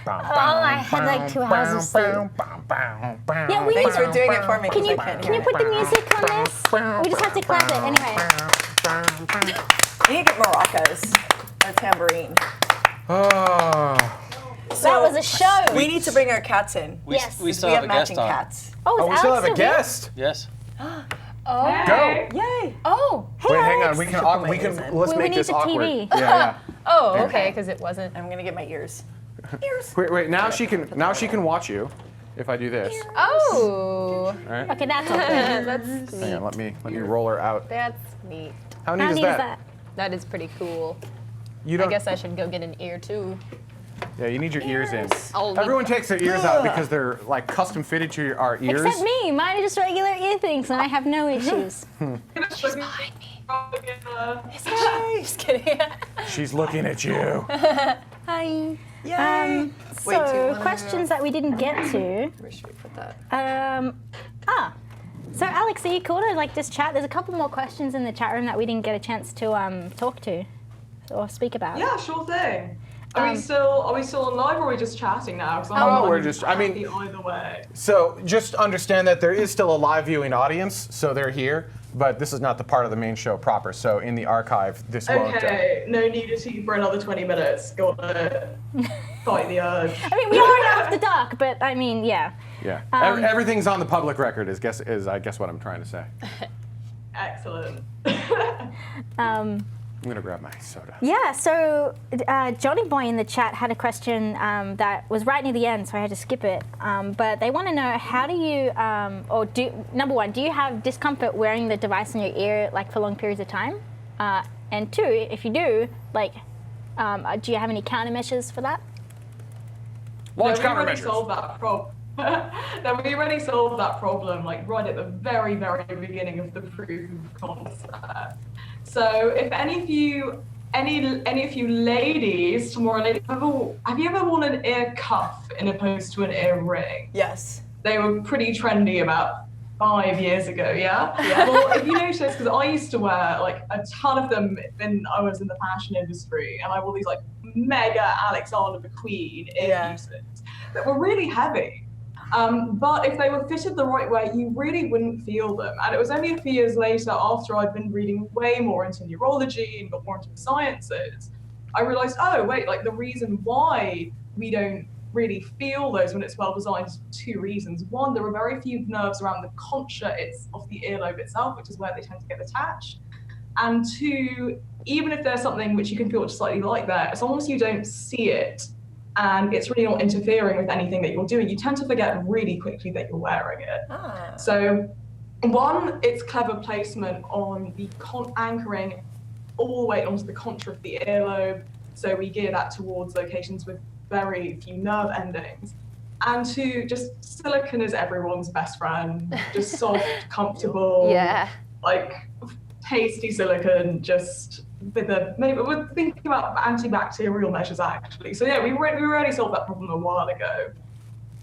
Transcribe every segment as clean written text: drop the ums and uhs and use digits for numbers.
I had like 2 hours of sleep. Yeah, we Thanks for doing it for me. Can you put the music on this? We just have to clap it anyway. We need to get maracas or tambourine. That was a show. We need to bring our cats in. Yes. We still We have have a guest matching on. cats. Oh, is we still Alex have a here? guest. Yes. Oh. Go. Yay! Oh. Hey, Wait, hang Alex. on. We can. We Let's make need this the awkward. TV. Yeah. Oh, okay, because it wasn't. I'm gonna get my ears. Wait. Now she can watch you. If I do this. Oh, All right. Okay, that's all good. that's Hang neat. on. Let me roll her out. That's neat. How neat How is neat is that? that? That is pretty cool. You I don't. guess I should go get an ear too. Yeah, you need your ears in. I'll Everyone takes their ears out because they're like custom fitted to our ears. Except me. Mine are just regular ear things, and I have no issues. She's behind me. Just kidding. She's looking at you. Hi. Yay! So, questions that we didn't get to. Where should we put that? So Alex, are you cool to like just chat? There's a couple more questions in the chat room that we didn't get a chance to talk to or speak about. Yeah, sure thing. Are we still on live or are we just chatting now? 'Cause we're just- I mean- happy either way. So just understand that there is still a live viewing audience, so they're here, but this is not the part of the main show proper. So in the archive, this won't. Okay, no nudity for another 20 minutes. Gotta fight the urge. I mean, we are after dark, but I mean, yeah. Yeah. Everything's on the public record. Is I guess what I'm trying to say. Excellent. I'm gonna grab my soda. Yeah, so Johnny Boy in the chat had a question that was right near the end, so I had to skip it. But they want to know, how do you, number one, do you have discomfort wearing the device in your ear like for long periods of time? And two, if you do, like, do you have any countermeasures for that? Launch we already countermeasures. solved that problem. No, we already solved that problem, like right at the very, very beginning of the proof of concept. So, if any of you ladies, tomorrow ladies, have you ever worn an ear cuff in opposed to an ear ring? Yes. They were pretty trendy about 5 years ago, yeah? Well, if you notice, because I used to wear like a ton of them when I was in the fashion industry, and I wore these like mega Alexander McQueen earpieces that were really heavy. But if they were fitted the right way, you really wouldn't feel them. And it was only a few years later, after I'd been reading way more into neurology and got more into the sciences, I realized, oh, wait, like the reason why we don't really feel those when it's well designed is for two reasons. One, there are very few nerves around the concha of the earlobe itself, which is where they tend to get attached. And two, even if there's something which you can feel just slightly like that, as long as you don't see it, and it's really not interfering with anything that you're doing, you tend to forget really quickly that you're wearing it. So one, it's clever placement on the anchoring all the way onto the concha of the earlobe. So we gear that towards locations with very few nerve endings. And two, just silicone is everyone's best friend. Just soft, comfortable, like tasty silicone, just with maybe we're thinking about antibacterial measures actually. So yeah, we already solved that problem a while ago.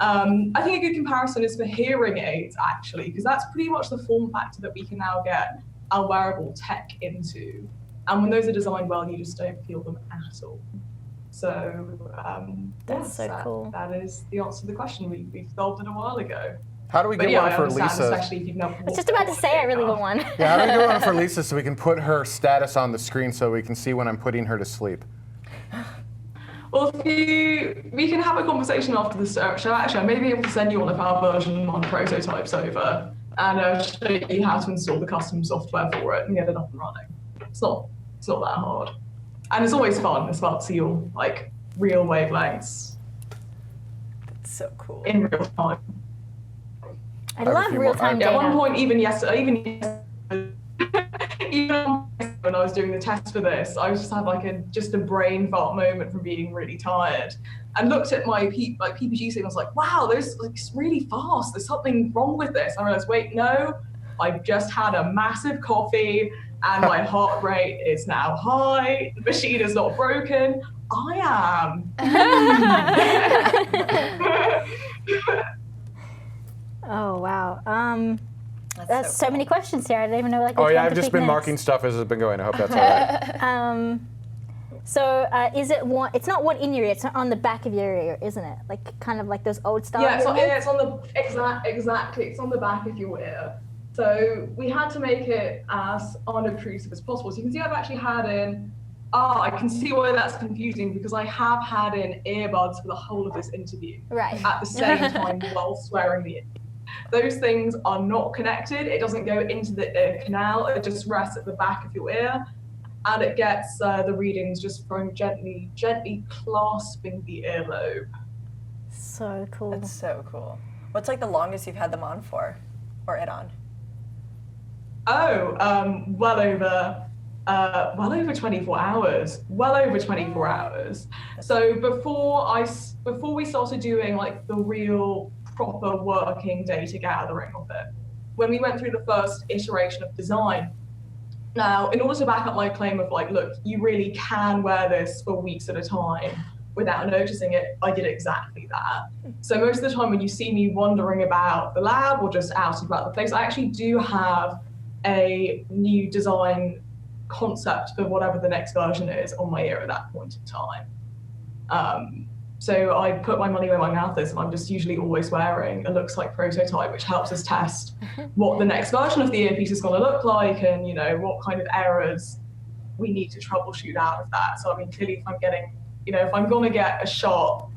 I think a good comparison is for hearing aids actually, because that's pretty much the form factor that we can now get our wearable tech into. And when those are designed well, you just don't feel them at all. So That's so cool. That is the answer to the question. We solved it a while ago. How do we get one for Lisa? Especially if you've never I was just about to say I really want one. Yeah, how do we get one for Lisa so we can put her status on the screen so we can see when I'm putting her to sleep? Well, we can have a conversation after the show. Actually, I may be able to send you one of our version 1 prototypes over and show you how to install the custom software for it and get it up and running. It's not that hard. And it's always fun as well to see your like real wavelengths. That's so cool. In real time. I love real-time data. At one point, even yesterday, even when I was doing the test for this, I just had like a brain fart moment from being really tired, and looked at my PPG and I was like, wow, it's really fast. There's something wrong with this. And I realized, wait, no, I've just had a massive coffee and my heart rate is now high. The machine is not broken. I am. Oh wow. That's so many questions here. I don't even know Oh yeah, I've just been marking stuff as it's been going. I hope that's all right. So is it one? It's not one in your ear. It's on the back of your ear, isn't it? Like kind of like those old style. Yeah, earmuffs? it's on the exactly. It's on the back of your ear. So we had to make it as unobtrusive as possible. So you can see I've actually had in. I can see why that's confusing because I have had in earbuds for the whole of this interview. Right. At the same time while swearing the. Those things are not connected. It doesn't go into the ear canal. It just rests at the back of your ear. And it gets the readings just from gently clasping the earlobe. So cool. That's so cool. What's like the longest you've had them on for, or it on? Oh, well over 24 hours. Well over 24 hours. So before we started doing like the real proper working data gathering of it, when we went through the first iteration of design. Now, in order to back up my claim of like, look, you really can wear this for weeks at a time without noticing it, I did exactly that. So most of the time when you see me wandering about the lab or just out about the place, I actually do have a new design concept for whatever the next version is on my ear at that point in time. So I put my money where my mouth is, and I'm just usually always wearing a looks like prototype, which helps us test what the next version of the earpiece is going to look like, and what kind of errors we need to troubleshoot out of that. So I mean, clearly, if I'm getting, if I'm going to get a sharp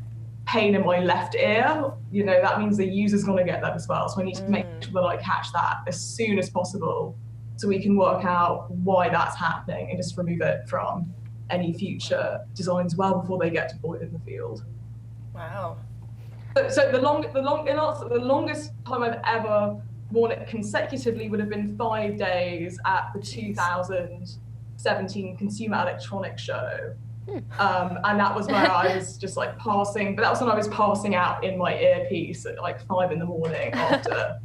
pain in my left ear, that means the user's going to get that as well. So I need to make sure that I catch that as soon as possible, so we can work out why that's happening and just remove it from any future designs well before they get deployed in the field. Wow. So the longest time I've ever worn it consecutively would have been 5 days at the 2017 Consumer Electronics Show. And that was where I was just like passing, but that was when I was passing out in my earpiece at like 5 a.m. after,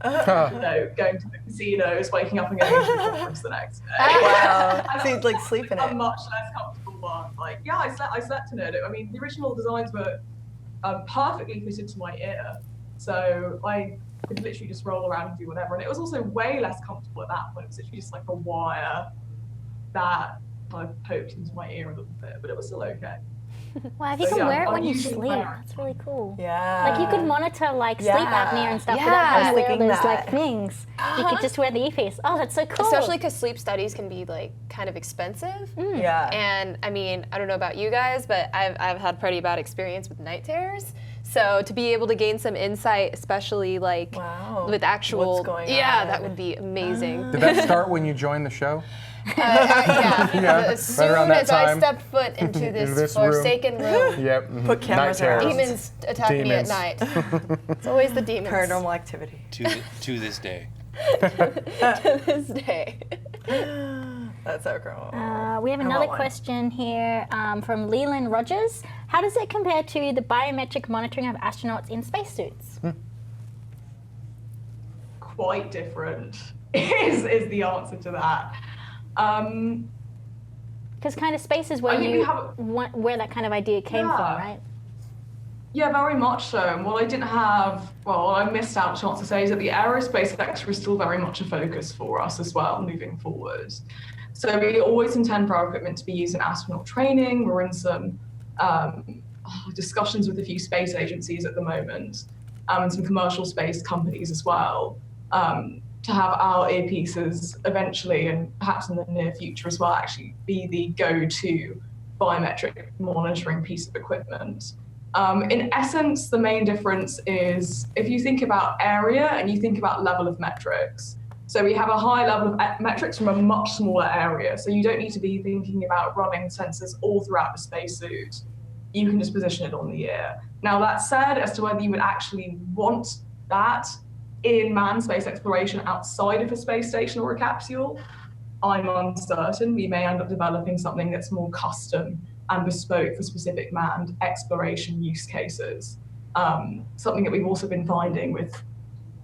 going to the casinos, waking up and going to the conference the next day. Wow. So you'd like sleep in A it. much less comfortable one. Like, yeah, I slept in it. I mean, the original designs were perfectly fitted to my ear, so I could literally just roll around and do whatever. And it was also way less comfortable at that point. It was literally just like a wire that I poked into my ear a little bit, but it was still okay. Wow, if you So, can yeah, wear it I'm when you usually sleep, wearing- that's really cool. Yeah. Like you could monitor like sleep Yeah. apnea and stuff Yeah. without I having was to wear thinking those that. like things. You could just wear the earpiece. Oh, that's so cool. Especially because sleep studies can be like kind of expensive. Yeah. And I mean, I don't know about you guys, but I've had pretty bad experience with night terrors. So to be able to gain some insight, especially like Wow. with actual, What's going yeah, on? that would be amazing. Did that start when you joined the show? Yeah. Yeah, As right soon around that as I time. step foot into this, this room. forsaken room, Yep. mhm. Put cameras Night terrors. around. demons attack me at Demons. night. It's always the demons. Paranormal activity. To this day. To this day. That's so cool. We have I another want one. question here from Leland Rogers. How does it compare to the biometric monitoring of astronauts in spacesuits? Quite different is the answer to that. Because kind of space is where I think we have- where that kind of idea came from, Yeah. right? Yeah, very much so. And what I missed out a chance to say is that the aerospace sector is still very much a focus for us as well moving forward. So we always intend for our equipment to be used in astronaut training. We're in some discussions with a few space agencies at the moment, and some commercial space companies as well, to have our earpieces eventually, and perhaps in the near future as well, actually be the go-to biometric monitoring piece of equipment. In essence, the main difference is if you think about area and you think about level of metrics. So we have a high level of metrics from a much smaller area. So you don't need to be thinking about running sensors all throughout the spacesuit. You can just position it on the ear. Now that said, as to whether you would actually want that in manned space exploration outside of a space station or a capsule, I'm uncertain. We may end up developing something that's more custom and bespoke for specific manned exploration use cases. Something that we've also been finding with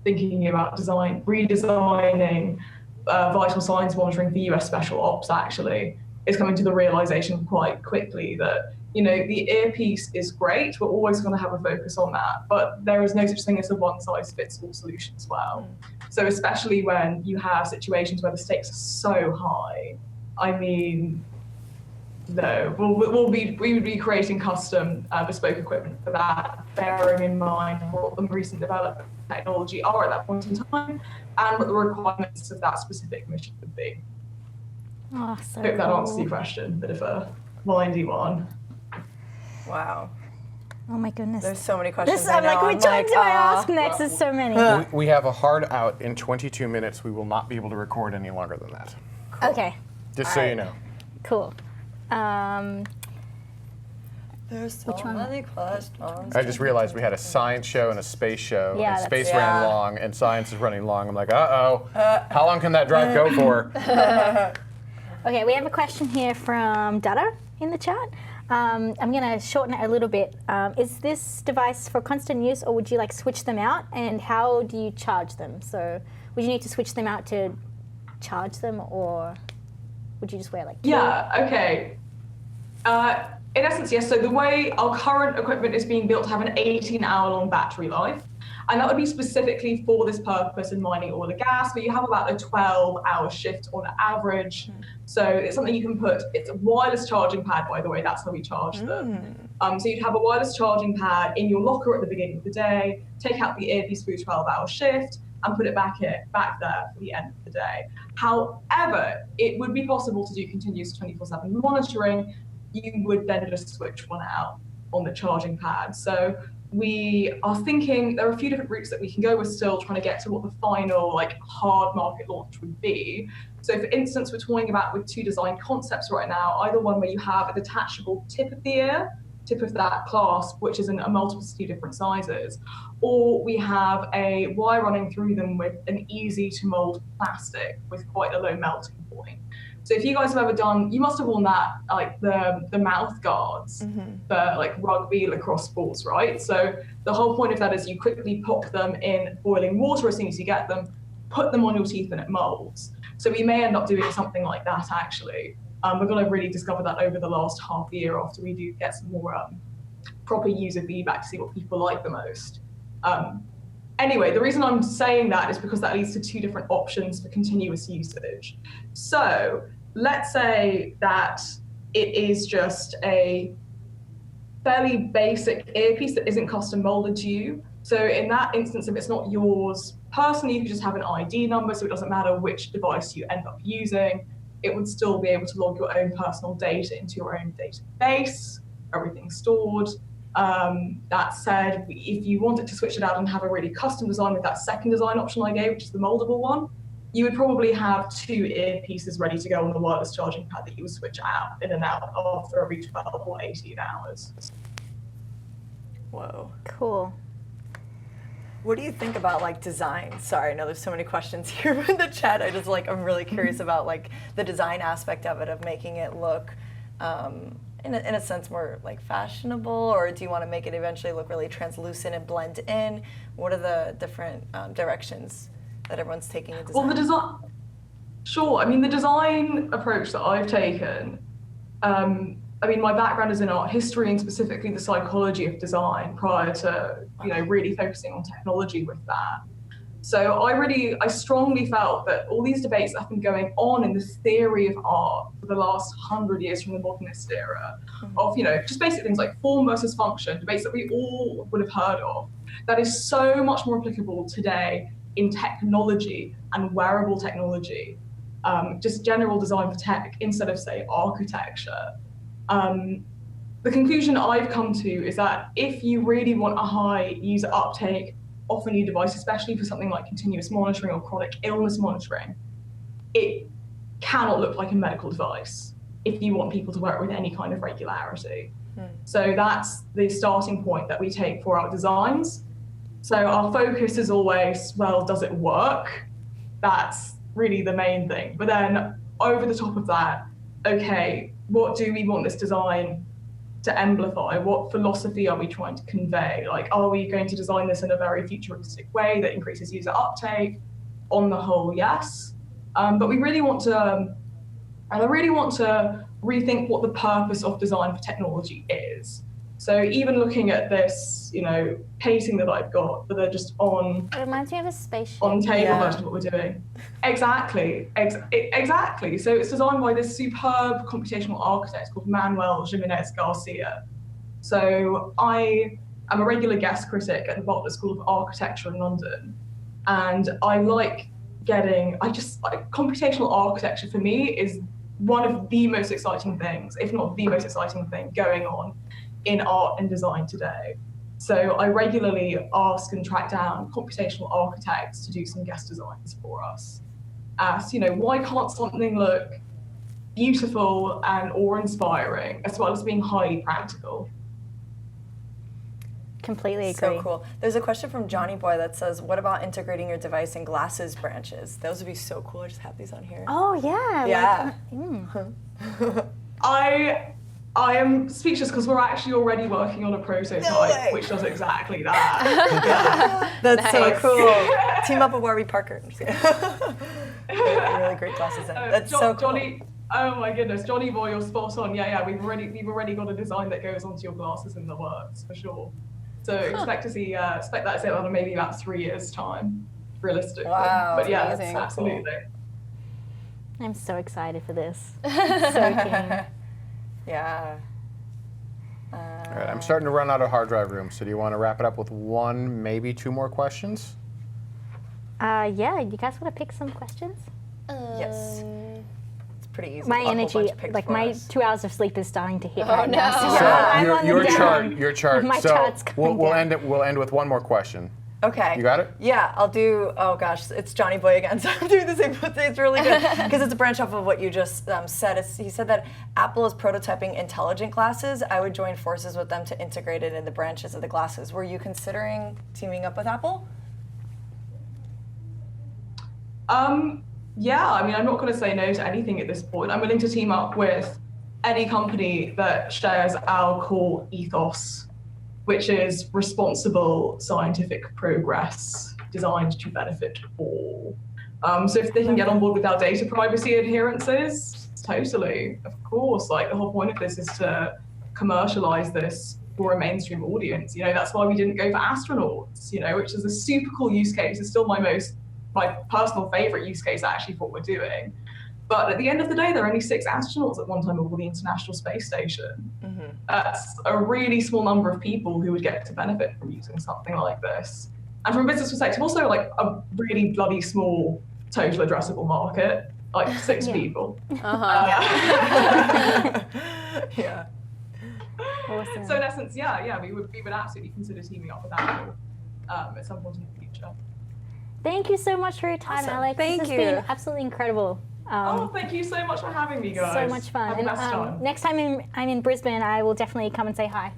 thinking about redesigning vital signs monitoring for US Special Ops actually is coming to the realization quite quickly that, the earpiece is great. We're always going to have a focus on that, but there is no such thing as a one-size-fits-all solution as well. So especially when you have situations where the stakes are so high, I mean, though. We would be creating custom bespoke equipment for that, bearing in mind what the recent development technology are at that point in time and what the requirements of that specific mission would be. Oh, so I hope that cool. answers your question. Bit of a windy one. Wow. Oh my goodness. There's so many questions. I'm like, which one do I ask "Ah." next? There's so many. We have a hard out in 22 minutes. We will not be able to record any longer than that. Okay, Just so you know. cool. There's so one? many questions. I just realized we had a science show and a space show, Yeah, and that's- space Yeah. ran long, and science is running long. I'm like, uh-oh. How long can that drive go for? Okay, we have a question here from Dada in the chat. I'm going to shorten it a little bit. Is this device for constant use, or would you like switch them out? And how do you charge them? So would you need to switch them out to charge them, or would you just wear like two? Yeah, okay. In essence, yes. So the way our current equipment is being built to have an 18-hour-long battery life, and that would be specifically for this purpose in mining oil and gas, but you have about a 12-hour shift on average. So it's something you can put, it's a wireless charging pad, by the way, that's how we charge them. So you'd have a wireless charging pad in your locker at the beginning of the day, take out the earpiece for your 12-hour shift, and put it back there for the end of the day. However, it would be possible to do continuous 24/7 monitoring. You would then just switch one out on the charging pad. So we are thinking there are a few different routes that we can go. We're still trying to get to what the final hard market launch would be. So for instance, we're toying about with two design concepts right now, either one where you have a detachable tip of the ear, tip of that clasp, which is in a multiplicity of different sizes, or we have a wire running through them with an easy to mold plastic with quite a low melting point. So if you guys have ever done, you must have worn that, the mouth guards for rugby, lacrosse sports, right? So the whole point of that is you quickly pop them in boiling water as soon as you get them, put them on your teeth and it molds. So we may end up doing something like that actually. We're going to really discover that over the last half year after we do get some more proper user feedback to see what people like the most. Anyway, the reason I'm saying that is because that leads to two different options for continuous usage. So let's say that it is just a fairly basic earpiece that isn't custom molded to you. So in that instance, if it's not yours personally, you can just have an ID number, so it doesn't matter which device you end up using. It would still be able to log your own personal data into your own database, everything's stored. That said, if you wanted to switch it out and have a really custom design with that second design option I gave, which is the moldable one, you would probably have two earpieces ready to go on the wireless charging pad that you would switch out in and out after every 12 or 18 hours. Whoa. Cool. What do you think about design? Sorry, I know there's so many questions here in the chat. I'm really curious about the design aspect of it, of making it look in a sense more fashionable, or do you want to make it eventually look really translucent and blend in? What are the different directions that everyone's taking in design? Well, the design, sure. I mean, the design approach that I've taken, my background is in art history and specifically the psychology of design prior to, really focusing on technology with that. So I strongly felt that all these debates that have been going on in the theory of art for the last 100 years from the modernist era, of, just basic things like form versus function, debates that we all would have heard of, that is so much more applicable today in technology and wearable technology, just general design for tech instead of, say, architecture. The conclusion I've come to is that if you really want a high user uptake of a new device, especially for something like continuous monitoring or chronic illness monitoring, it cannot look like a medical device if you want people to wear it with any kind of regularity. So that's the starting point that we take for our designs. So our focus is always, well, does it work? That's really the main thing. But then over the top of that, okay, what do we want this design to amplify? What philosophy are we trying to convey? Are we going to design this in a very futuristic way that increases user uptake? On the whole, yes. But we really want to, rethink what the purpose of design for technology is. So even looking at this, painting that I've got, but they're just on It reminds me of a spaceship. on table Yeah. version of what we're doing. Exactly. So it's designed by this superb computational architect called Manuel Jimenez Garcia. So I am a regular guest critic at the Butler School of Architecture in London, and I like computational architecture for me is one of the most exciting things, if not the most exciting thing going on in art and design today. So I regularly ask and track down computational architects to do some guest designs for us. As why can't something look beautiful and awe-inspiring as well as being highly practical? Completely agree. So cool. There's a question from Johnny Boy that says, what about integrating your device in glasses branches? Those would be so cool. I just have these on here. Oh yeah. Yeah. I am speechless because we're actually already working on a prototype way. which does exactly that. That's so Nice. cool. Team up with Warby Parker. Really great glasses. That's so cool. Johnny, oh my goodness, Johnny Boy, you're spot on. Yeah, we've already got a design that goes onto your glasses in the works for sure. So expect that to say in maybe about 3 years' time, realistically. Wow, But yeah, amazing. absolutely. I'm so excited for this. So keen. Yeah. All right, I'm starting to run out of hard drive room, so do you want to wrap it up with one, maybe two more questions? Yeah, you guys want to pick some questions? Yes. It's pretty easy. My A whole energy, bunch picked like for my us. 2 hours of sleep is starting to hit Oh, right now. no. So I'm on your the down. chart. My So chart's coming we'll down. we'll end with one more question. Okay. You got it? Yeah, I'll do, oh gosh, it's Johnny Boy again, so I'm doing the same thing. It's really good, because it's a branch off of what you just said. He said that Apple is prototyping intelligent glasses. I would join forces with them to integrate it in the branches of the glasses. Were you considering teaming up with Apple? Yeah, I mean, I'm not going to say no to anything at this point. I'm willing to team up with any company that shares our core ethos, which is responsible scientific progress designed to benefit all. So if they can get on board with our data privacy adherences, totally, of course. Like the whole point of this is to commercialize this for a mainstream audience. That's why we didn't go for astronauts, which is a super cool use case. It's still my personal favorite use case actually for what we're doing. But at the end of the day, there are only 6 astronauts at one time aboard the International Space Station. Mm-hmm. That's a really small number of people who would get to benefit from using something like this. And from a business perspective, also like a really bloody small total addressable market, like 6 people. Yeah. Awesome. So in essence, we would absolutely consider teaming up with Apple at some point in the future. Thank you so much for your time, Awesome. Alex. Thank this you. has been absolutely incredible. Thank you so much for having me, guys. So much fun. Have the best time. Next time I'm in Brisbane, I will definitely come and say hi.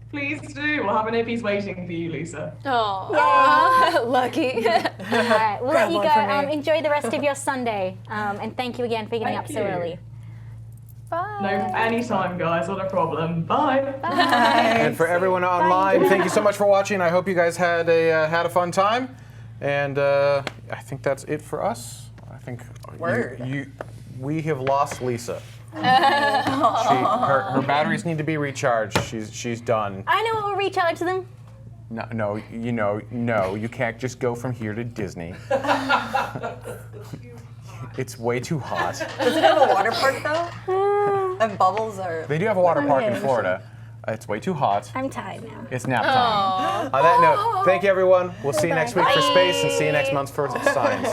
Please do. We'll have an earpiece waiting for you, Lisa. Oh, lucky. All right, we'll let you one for go. me. Enjoy the rest of your Sunday. And thank you again for getting Thank up so you. early. Bye. No, anytime, guys. Not a problem. Bye. And for everyone online, thank you so much for watching. I hope you guys had a fun time. And I think that's it for us. I think we have lost Lisa. Her batteries need to be recharged. She's done. I know what will recharge them. No, you can't just go from here to Disney. It's way too hot. Does it have a water park though? And bubbles are. They do have a water park in Okay. Florida. It's way too hot. I'm tired now. It's nap time. On that note, thank you everyone. We'll see you next week for space and see you next month for science.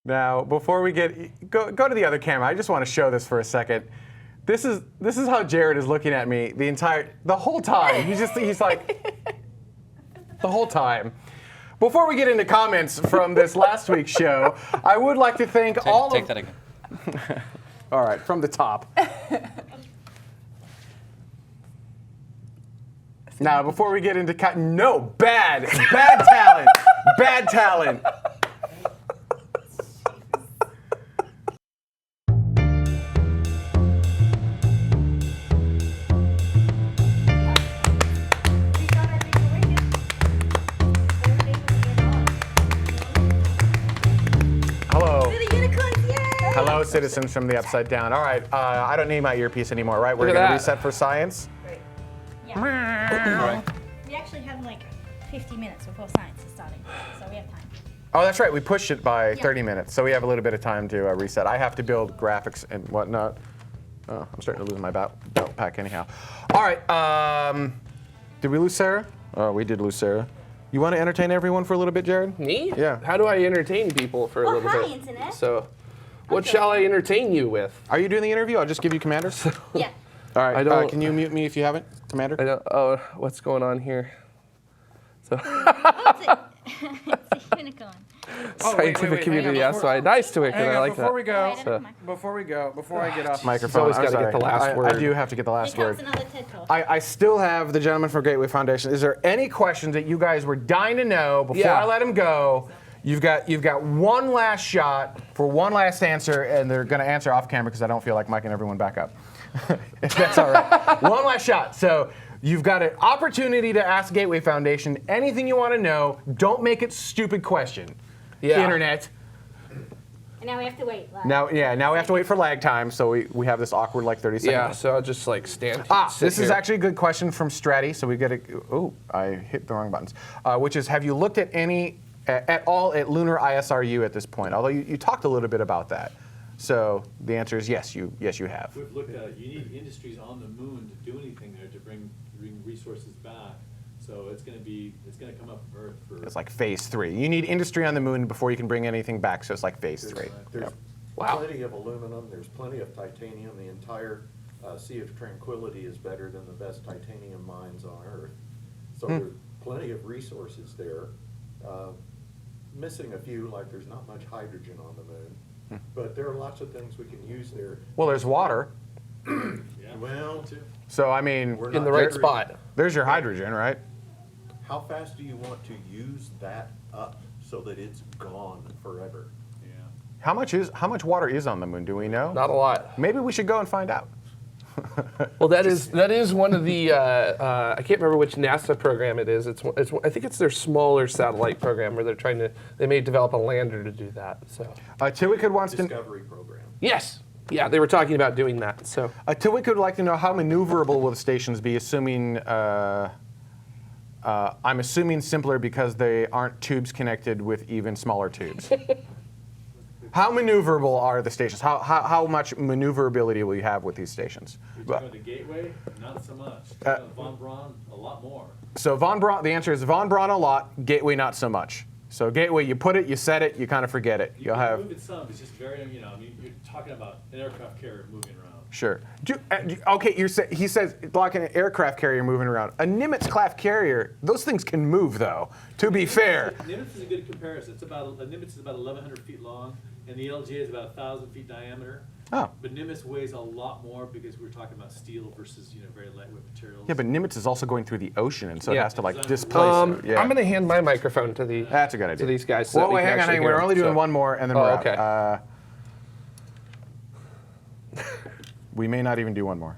Now, before we go to the other camera, I just want to show this for a second. This is how Jared is looking at me the whole time. He's like the whole time. Before we get into comments from this last week's show, I would like to thank Take that again. All right, from the top. Now, before we get into bad talent, bad talent. Hello. Hello, citizens from the upside down. All right, I don't need my earpiece anymore, right? We're Look at going to that. reset for science. Yeah. We actually have like 50 minutes before science is starting, so we have time. Oh, that's right. We pushed it by 30 minutes, so we have a little bit of time to reset. I have to build graphics and whatnot. Oh, I'm starting to lose my belt pack anyhow. All right. Did we lose Sarah? Oh, we did lose Sarah. You want to entertain everyone for a little bit, Jared? Me? Yeah. How do I entertain people for a little hi, bit? Internet. So, what Okay. shall I entertain you with? Are you doing the interview? I'll just give you commanders. Yeah. All right. I don't- can you mute me if you haven't, Commander? I don't. Oh, what's going on here? So, It's a unicorn. scientific community asked why nice to it, and I like before that. we go, So- before I get off microphone, always I'm gotta get sorry. the last I word. do have to get the last Here word. comes another TED Talk. I still have the gentleman from Gateway Foundation. Is there any questions that you guys were dying to know before Yeah. I let him go? You've got one last shot for one last answer, and they're going to answer off camera because I don't feel like miking everyone back up. If that's all right. One last shot. So you've got an opportunity to ask Gateway Foundation anything you want to know. Don't make it stupid question. Yeah. Internet. And now we have to wait. Now we have to wait for lag time, so we have this awkward like 30 seconds. Yeah, so I'll just like stand. sit This is here. actually a good question from Stratty. So we get a. Oh, I hit the wrong buttons. Which is, have you looked at at all at lunar ISRU at this point? Although you talked a little bit about that. So the answer is yes. You have. We've looked at, you need industries on the moon to do anything there to bring resources back. So it's going to come up Earth for. It's like phase 3. You need industry on the moon before you can bring anything back. So it's like phase 3. There's Yep. plenty of aluminum, there's plenty of titanium. The entire Sea of Tranquility is better than the best titanium mines on Earth. So there's plenty of resources there. Missing a few, like there's not much hydrogen on the moon, but there are lots of things we can use there. Well, there's water. Yeah. Well, So I mean, we're in not the right very- spot. there's your hydrogen, right? How fast do you want to use that up so that it's gone forever? Yeah. How much water is on the moon? Do we know? Not a lot. Maybe we should go and find out. Well, that is one of the I can't remember which NASA program it is. It's I think it's their smaller satellite program where they may develop a lander to do that. So Tiwik wants to. Discovery program. yes, yeah, they were talking about doing that. So Tiwik would like to know how maneuverable will the stations be, assuming. I'm assuming simpler because they aren't tubes connected with even smaller tubes. How maneuverable are the stations? How much maneuverability will you have with these stations? You're talking about the Gateway? Not so much. Von Braun, a lot more. So Von Braun, the answer is Von Braun a lot, Gateway not so much. So Gateway, you put it, you set it, you kind of forget it. You You'll can have. move it some, it's just very, I mean, you're talking about an aircraft carrier moving around. Sure. Okay, he says like an aircraft carrier moving around. A Nimitz-class carrier, those things can move though, to be fair. Nimitz is a good comparison. A Nimitz is about 1,100 feet long, and the LJ is about 1,000 feet diameter. Oh. But Nimitz weighs a lot more because we're talking about steel versus very lightweight materials. Yeah, but Nimitz is also going through the ocean, and so it Yeah. has to like displace. Yeah. I'm going to hand my microphone to That's a good idea. to these guys. So Well, that we wait, can hang on. actually We're hear only them. doing So- one more, and then Oh, we're okay. out. We may not even do one more.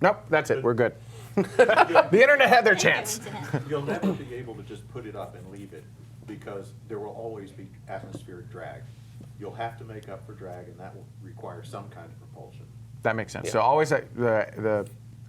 Nope, that's it. We're good. The internet had their chance. You'll never be able to just put it up and leave it because there will always be atmospheric drag. You'll have to make up for drag, and that will require some kind of propulsion. That makes sense. So always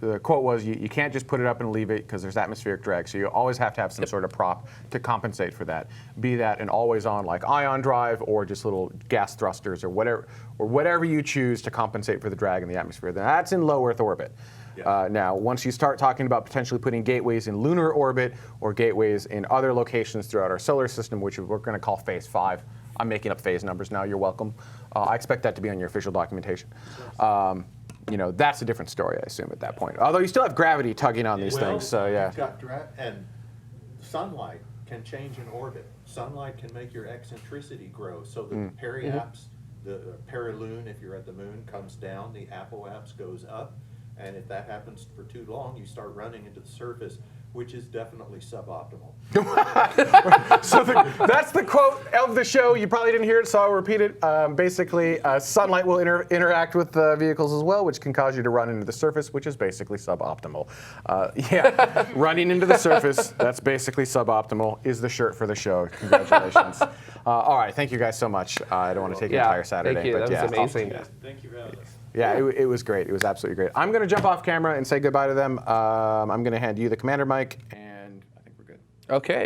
the quote was you can't just put it up and leave it because there's atmospheric drag. So you always have to have some sort of prop to compensate for that. Be that an always on like ion drive or just little gas thrusters or whatever you choose to compensate for the drag in the atmosphere. That's in low Earth orbit. Yeah. Now, once you start talking about potentially putting gateways in lunar orbit or gateways in other locations throughout our solar system, which we're going to call phase 5. I'm making up phase numbers now. You're welcome. I expect that to be on your official documentation. That's a different story, I assume, at that point. Although you still have gravity tugging on these things, so yeah. You've got and sunlight can change in orbit. Sunlight can make your eccentricity grow. So the periaps, the perilune, if you're at the moon, comes down, the apoaps goes up. And if that happens for too long, you start running into the surface which is definitely suboptimal. So that's the quote of the show. You probably didn't hear it, so I'll repeat it. Basically, sunlight will interact with the vehicles as well, which can cause you to run into the surface, which is basically suboptimal. Yeah, running into the surface, that's basically suboptimal, is the shirt for the show. Congratulations. All right, thank you guys so much. I don't want to take your entire Saturday. Thank you. But That was amazing. Thank you for having us. Yeah, it was great. It was absolutely great. I'm going to jump off camera and say goodbye to them. I'm going to hand you the commander mic, and I think we're good. Okay.